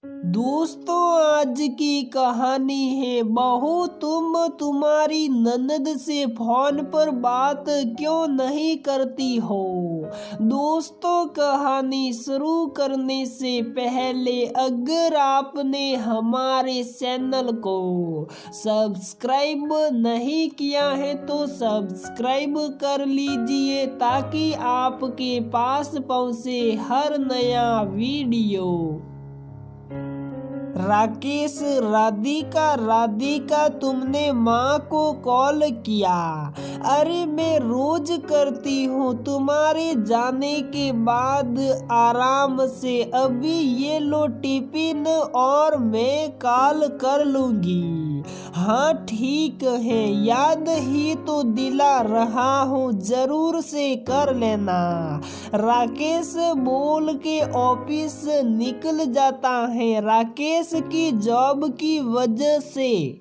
दोस्तों, आज की कहानी है बहू तुम तुम्हारी ननद से फोन पर बात क्यों नहीं करती हो। दोस्तों, कहानी शुरू करने से पहले अगर आपने हमारे चैनल को सब्सक्राइब नहीं किया है तो सब्सक्राइब कर लीजिए ताकि आपके पास पहुंचे हर नया वीडियो। राकेश, राधिका तुमने माँ को कॉल किया? अरे मैं रोज करती हूँ तुम्हारे जाने के बाद आराम से। अभी ये लो टिफिन और मैं कॉल कर लूँगी। हाँ ठीक है, याद ही तो दिला रहा हूँ, जरूर से कर लेना। राकेश बोल के ऑफिस निकल जाता है। राकेश की जॉब की वजह से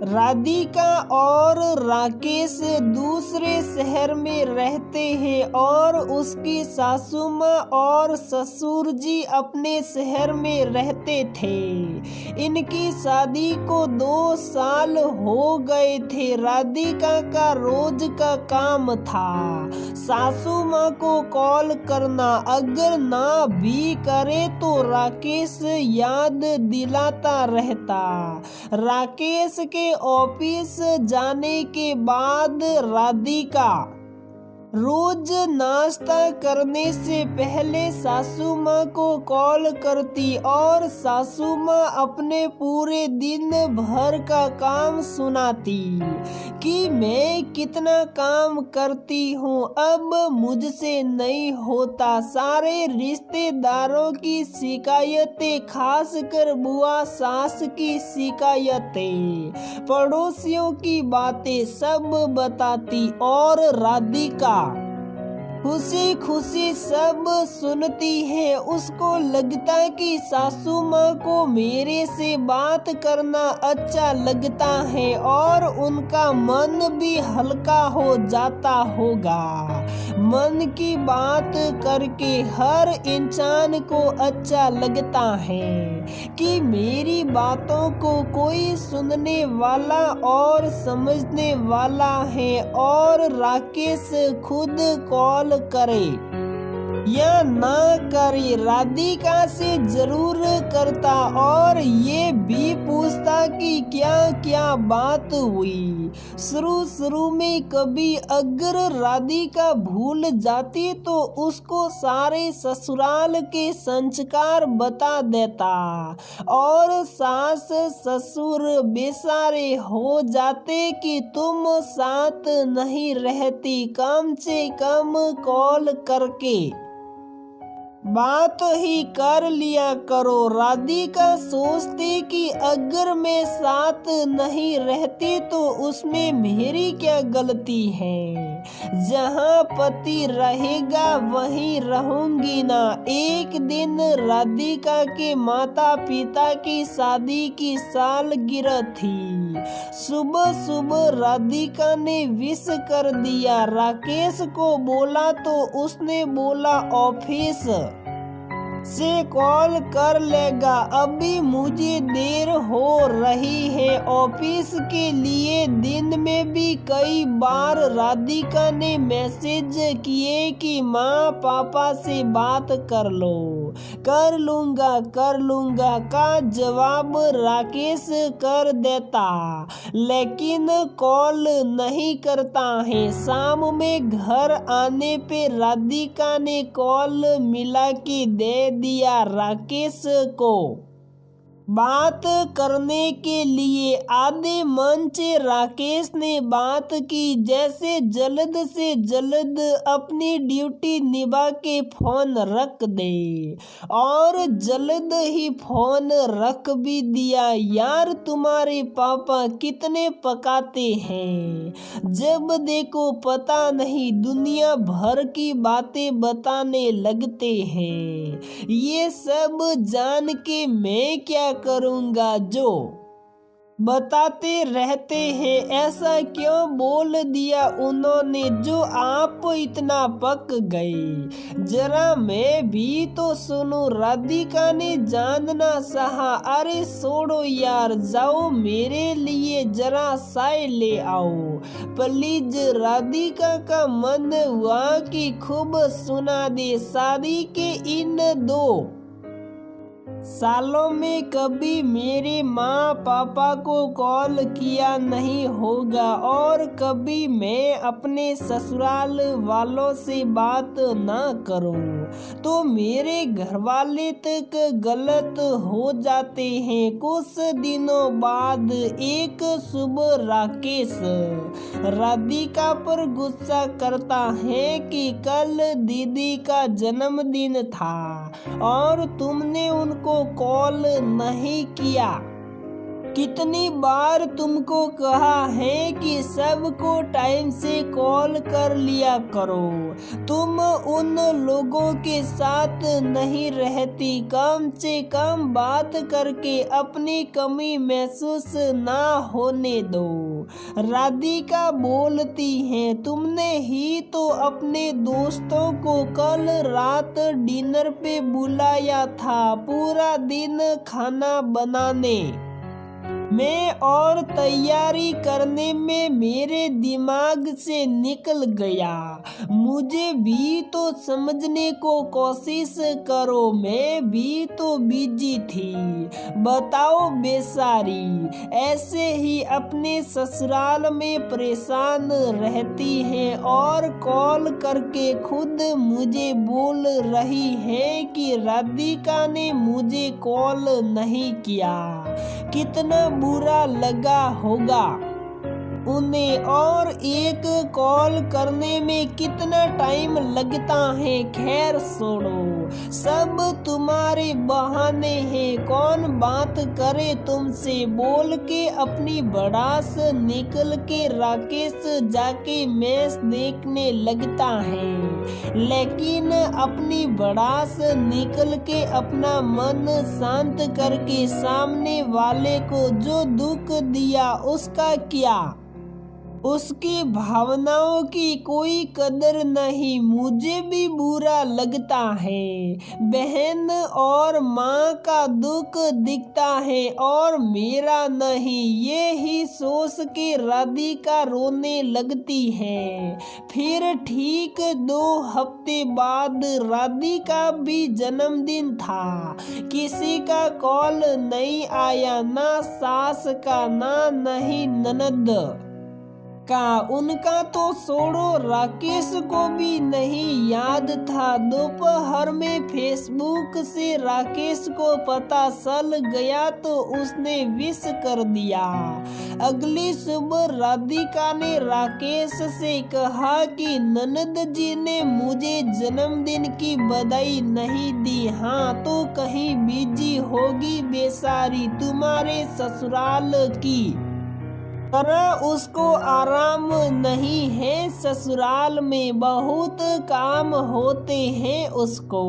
राधिका और राकेश दूसरे शहर में रहते हैं और उसकी सासू माँ और ससुर जी अपने शहर में रहते थे। इनकी शादी को 2 साल हो गए थे। राधिका का रोज का काम था सासू माँ को कॉल करना, अगर ना भी करे तो राकेश याद दिलाता रहता। राकेश के ऑफिस जाने के बाद राधिका रोज नाश्ता करने से पहले सासू माँ को कॉल करती और सासू माँ अपने पूरे दिन भर का काम सुनाती कि मैं कितना काम करती हूँ, अब मुझसे नहीं होता। सारे रिश्तेदारों की शिकायतें, खासकर बुआ सास की शिकायतें, पड़ोसियों की बातें सब बताती और राधिका खुशी खुशी सब सुनती है। उसको लगता कि सासू माँ को मेरे से बात करना अच्छा लगता है और उनका मन भी हल्का हो जाता होगा। मन की बात करके हर इंसान को अच्छा लगता है कि मेरी बातों को कोई सुनने वाला और समझने वाला है। और राकेश खुद कॉल करे या ना करे, राधिका से जरूर करता और ये भी पूछता कि क्या क्या बात हुई। शुरू में कभी अगर राधिका भूल जाती तो उसको सारे ससुराल के संस्कार बता देता और सास ससुर बेचारे हो जाते कि तुम साथ नहीं रहती, कम से कम कॉल करके बात ही कर लिया करो। राधिका सोचती कि अगर मैं साथ नहीं रहती तो उसमें मेरी क्या गलती है। जहाँ पति रहेगा वहीं रहूंगी ना। एक दिन राधिका के माता पिता की शादी की सालगिरह थी। सुबह राधिका ने विश कर दिया। राकेश को बोला तो उसने बोला ऑफिस से कॉल कर लेगा, अभी मुझे देर हो रही है ऑफिस के लिए। दिन में भी कई बार राधिका ने मैसेज किए कि माँ पापा से बात कर लो। कर लूंगा का जवाब राकेश कर देता, लेकिन कॉल नहीं करता है। शाम में घर आने पे राधिका ने कॉल मिला के दे दिया राकेश को बात करने के लिए। आधे मन से राकेश ने बात की, जैसे जल्द से जल्द अपनी ड्यूटी निभा के फोन रख दे, और जल्द ही फोन रख भी दिया। यार तुम्हारे पापा कितने पकाते हैं, जब देखो पता नहीं दुनिया भर की बातें बताने लगते हैं। ये सब जान के मैं क्या करूँगा जो बताते रहते हैं, ऐसा क्यों बोल दिया उन्होंने जो आप इतना पक गए। जरा मैं भी तो सुनो, राधिका ने जानना सहा। अरे छोड़ो यार, जाओ मेरे लिए जरा चाय ले आओ प्लीज। राधिका का मन हुआ कि खूब सुना दे। शादी के इन 2 सालों में कभी मेरे माँ पापा को कॉल किया नहीं होगा और कभी मैं अपने ससुराल वालों से बात ना करूं तो मेरे घर वाले तक गलत हो जाते हैं। कुछ दिनों बाद एक सुबह राकेश राधिका पर गुस्सा करता है कि कल दीदी का जन्मदिन था और तुमने उनको कॉल नहीं किया। कितनी बार तुमको कहा है कि सबको टाइम से कॉल कर लिया करो। तुम उन लोगों के साथ नहीं रहती, कम से कम बात करके अपनी कमी महसूस ना होने दो। राधिका बोलती है, तुमने ही तो अपने दोस्तों को कल रात डिनर पे बुलाया था, पूरा दिन खाना बनाने में और तैयारी करने में मेरे दिमाग से निकल गया। मुझे भी तो समझने को कोशिश करो, मैं भी तो बिजी थी। बताओ बेचारी ऐसे ही अपने ससुराल में परेशान रहती है और कॉल करके खुद मुझे बोल रही है कि राधिका ने मुझे कॉल नहीं किया। कितना बुरा लगा होगा उन्हें, और एक कॉल करने में कितना टाइम लगता है। खैर छोड़ो, सब तुम्हारे बहाने हैं। कौन बात करे तुमसे, बोल के अपनी भड़ास निकल के राकेश जाके मैच देखने लगता है। लेकिन अपनी भड़ास निकल के अपना मन शांत करके सामने वाले को जो दुख दिया उसका क्या, उसकी भावनाओं की कोई कदर नहीं। मुझे भी बुरा लगता है, बहन और माँ का दुख दिखता है और मेरा नहीं। ये ही सोच के राधिका रोने लगती है। फिर ठीक 2 हफ्ते बाद राधिका भी जन्मदिन था। किसी का कॉल नहीं आया, ना सास का ना नहीं ननद का। उनका तो छोड़ो, राकेश को भी नहीं याद था। दोपहर में फेसबुक से राकेश को पता चल गया तो उसने विश कर दिया। अगली सुबह राधिका ने राकेश से कहा कि ननद जी ने मुझे जन्मदिन की बधाई नहीं दी। हाँ तो कहीं बिजी होगी बेचारी तुम्हारे ससुराल की तरह, उसको आराम नहीं है। ससुराल में बहुत काम होते हैं उसको,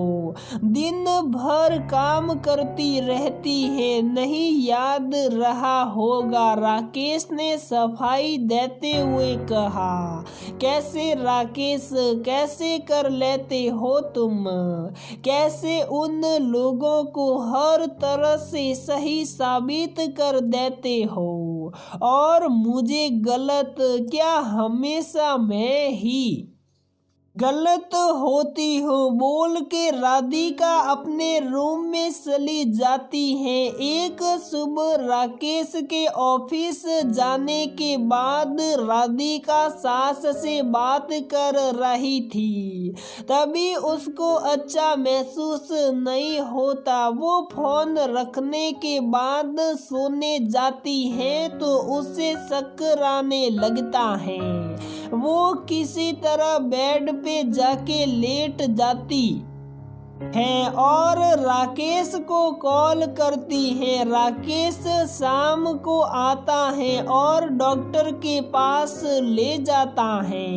दिन भर काम करती रहती है। नहीं याद रहा होगा, राकेश ने सफाई देते हुए कहा। कैसे राकेश, कैसे कर लेते हो तुम? कैसे उन लोगों को हर तरह से सही साबित कर देते हो और मुझे गलत? क्या हमेशा मैं ही गलत होती हूँ? बोल के राधिका अपने रूम में चली जाती है। एक सुबह राकेश के ऑफिस जाने के बाद राधिका सास से बात कर रही थी, तभी उसको अच्छा महसूस नहीं होता। वो फोन रखने के बाद सोने जाती है तो उसे चक्कर आने लगता है। वो किसी तरह बेड पे जाके लेट जाती है और राकेश को कॉल करती है। राकेश शाम को आता है और डॉक्टर के पास ले जाता है।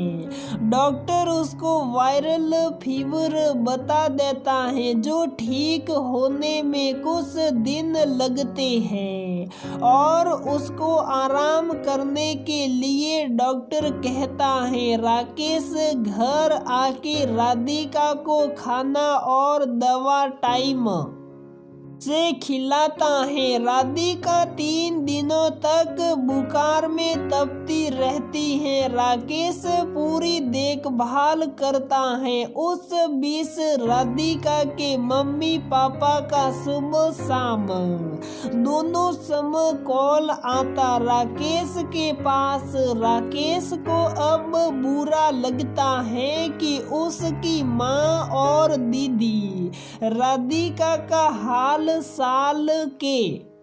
डॉक्टर उसको वायरल फीवर बता देता है जो ठीक होने में कुछ दिन लगते हैं और उसको आराम करने के लिए डॉक्टर कहता है राकेश घर आके राधिका को खाना और दवा टाइम से खिलाता है। राधिका 3 दिनों तक बुखार में तपती रहती है। राकेश पूरी देखभाल करता है। उस बीच राधिका के मम्मी पापा का सुबह शाम दोनों समय कॉल आता राकेश के पास। राकेश को अब बुरा लगता है कि उसकी माँ और दीदी राधिका का हाल साल के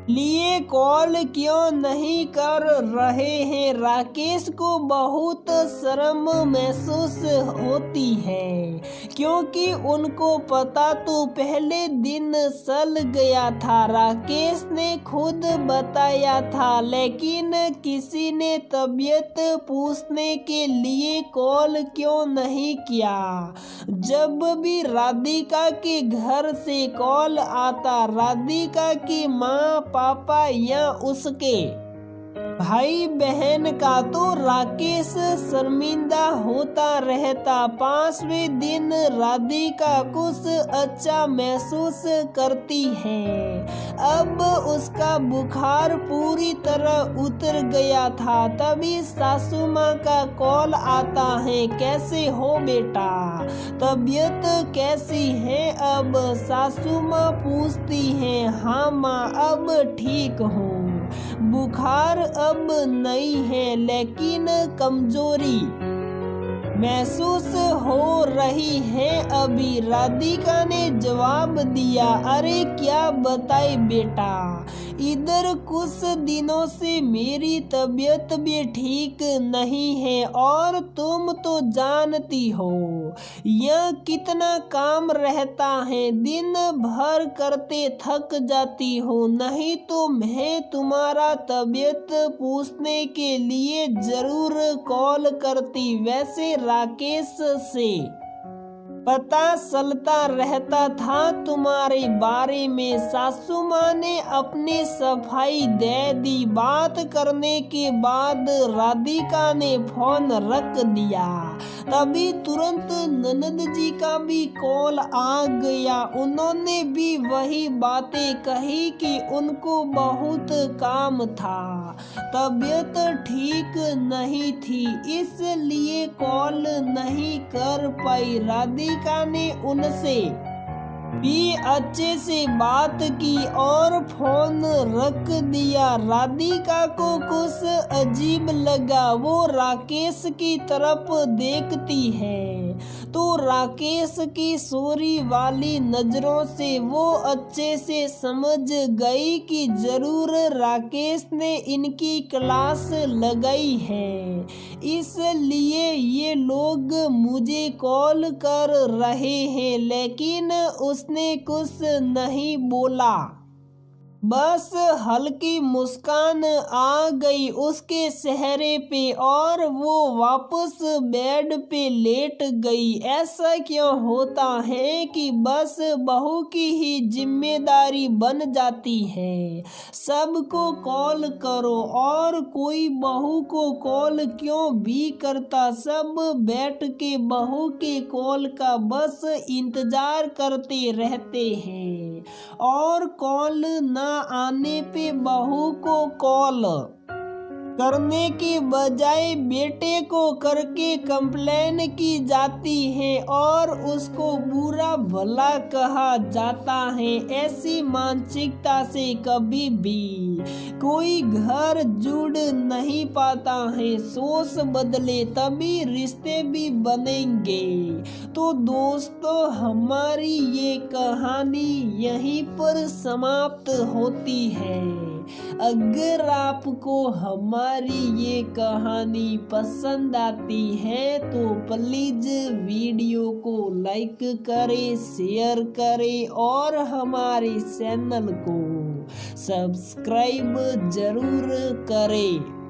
लिए कॉल क्यों नहीं कर रहे हैं। राकेश को बहुत शर्म महसूस होती है क्योंकि उनको पता तो पहले दिन चल गया था। राकेश ने खुद बताया था लेकिन किसी ने तबीयत पूछने के लिए कॉल क्यों नहीं किया। जब भी राधिका के घर से कॉल आता राधिका की माँ पापा या उसके भाई बहन का तो राकेश शर्मिंदा होता रहता। 5वें दिन राधिका कुछ अच्छा महसूस करती है। अब उसका बुखार पूरी तरह उतर गया था। तभी सासू माँ का कॉल आता है कैसे हो बेटा, तबीयत कैसी है। अब सासू माँ पूछती है हाँ माँ अब ठीक हूँ, बुखार अब नहीं है लेकिन कमजोरी महसूस हो रही है अभी। राधिका ने जवाब दिया अरे क्या बताए बेटा, इधर कुछ दिनों से मेरी तबीयत भी ठीक नहीं है और तुम तो जानती हो यह कितना काम रहता है, दिन भर करते थक जाती हो। नहीं तो मैं तुम्हारा तबीयत पूछने के लिए जरूर कॉल करती। वैसे राकेश से पता चलता रहता था तुम्हारे बारे में। सासू माँ ने अपनी सफाई दे दी। बात करने के बाद राधिका ने फोन रख दिया। तभी तुरंत ननद जी का भी कॉल आ गया। उन्होंने भी वही बातें कही कि उनको बहुत काम था, तबीयत ठीक नहीं थी इसलिए कॉल नहीं कर पाई। राधिका ने उनसे भी अच्छे से बात की और फोन रख दिया। राधिका को कुछ अजीब लगा। वो राकेश की तरफ देखती है तो राकेश की सूरी वाली नजरों से वो अच्छे से समझ गई कि जरूर राकेश ने इनकी क्लास लगाई है, इसलिए ये लोग मुझे कॉल कर रहे हैं। लेकिन उसने कुछ नहीं बोला, बस हल्की मुस्कान आ गई उसके चेहरे पे और वो वापस बेड पे लेट गई। ऐसा क्यों होता है कि बस बहू की ही जिम्मेदारी बन जाती है सबको कॉल करो और कोई बहू को कॉल क्यों भी करता। सब बैठ के बहू के कॉल का बस इंतजार करते रहते हैं और कॉल ना आने पे बहू को कॉल करने के बजाय बेटे को करके कंप्लेन की जाती है और उसको बुरा भला कहा जाता है। ऐसी मानसिकता से कभी भी कोई घर जुड़ नहीं पाता है। सोच बदले तभी रिश्ते भी बनेंगे। तो दोस्तों हमारी ये कहानी यहीं पर समाप्त होती है। अगर आपको हमारी ये कहानी पसंद आती है तो प्लीज वीडियो को लाइक करें, शेयर करें और हमारे चैनल को सब्सक्राइब जरूर करें।